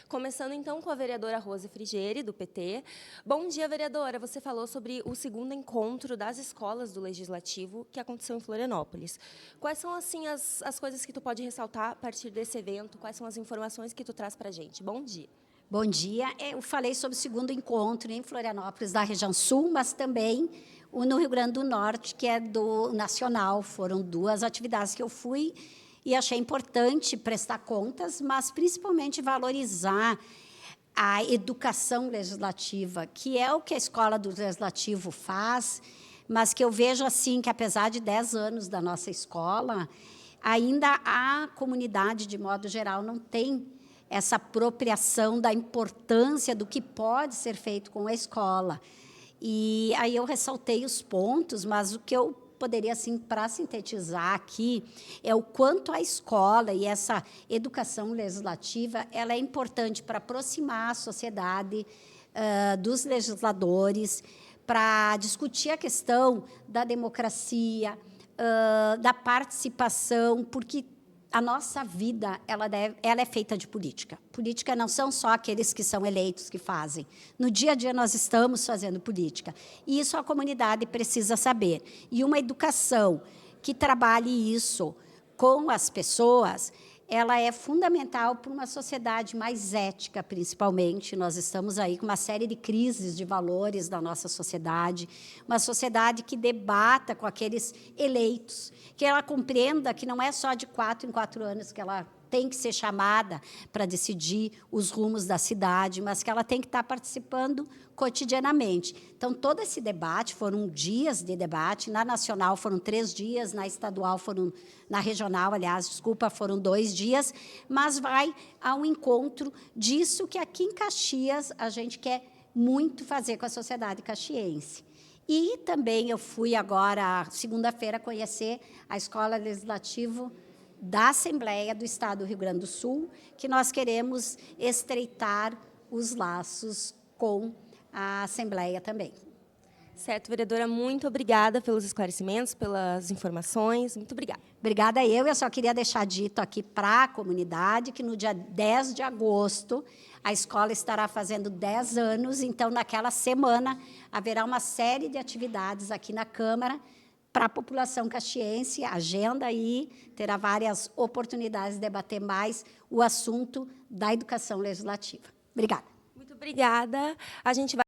Começando, então, com a vereadora Rose Frigieri, do PT. Bom dia, vereadora. Você falou sobre o segundo encontro das escolas do Legislativo que aconteceu em Florianópolis. Quais são, assim, as coisas que tu pode ressaltar a partir desse evento? Quais são as informações que tu traz para a gente? Bom dia. Bom dia. Eu falei sobre o segundo encontro em Florianópolis, da região sul, mas também no Rio Grande do Norte, que é do nacional. Foram duas atividades que eu fui e achei importante prestar contas, mas principalmente valorizar a educação legislativa, que é o que a Escola do Legislativo faz, mas que eu vejo assim que, apesar de 10 anos da nossa escola, ainda a comunidade, de modo geral, não tem essa apropriação da importância do que pode ser feito com a escola. E aí eu ressaltei os pontos, mas o que eu poderia, assim, para sintetizar aqui, é o quanto a escola e essa educação legislativa ela é importante para aproximar a sociedade dos legisladores, para discutir a questão da democracia, da participação, porque a nossa vida ela é feita de política. Política não são só aqueles que são eleitos que fazem. No dia a dia, nós estamos fazendo política. E isso a comunidade precisa saber. E uma educação que trabalhe isso com as pessoas, ela é fundamental para uma sociedade mais ética, principalmente. Nós estamos aí com uma série de crises de valores da nossa sociedade, uma sociedade que debata com aqueles eleitos, que ela compreenda que não é só de 4 em 4 anos que ela tem que ser chamada para decidir os rumos da cidade, mas que ela tem que estar participando cotidianamente. Então, todo esse debate, foram dias de debate, na nacional foram 3 dias, na estadual foram, na regional, aliás, desculpa, foram 2 dias, mas vai ao encontro disso que aqui em Caxias a gente quer muito fazer com a sociedade caxiense. E também eu fui agora, segunda-feira, conhecer a Escola Legislativa da Assembleia do Estado do Rio Grande do Sul, que nós queremos estreitar os laços com a Assembleia também. Certo, vereadora, muito obrigada pelos esclarecimentos, pelas informações. Muito obrigada. Obrigada eu só queria deixar dito aqui para a comunidade que no dia 10 de agosto a escola estará fazendo 10 anos, então naquela semana haverá uma série de atividades aqui na Câmara para a população caxiense, a agenda aí terá várias oportunidades de debater mais o assunto da educação legislativa. Obrigada. Muito obrigada. A gente vai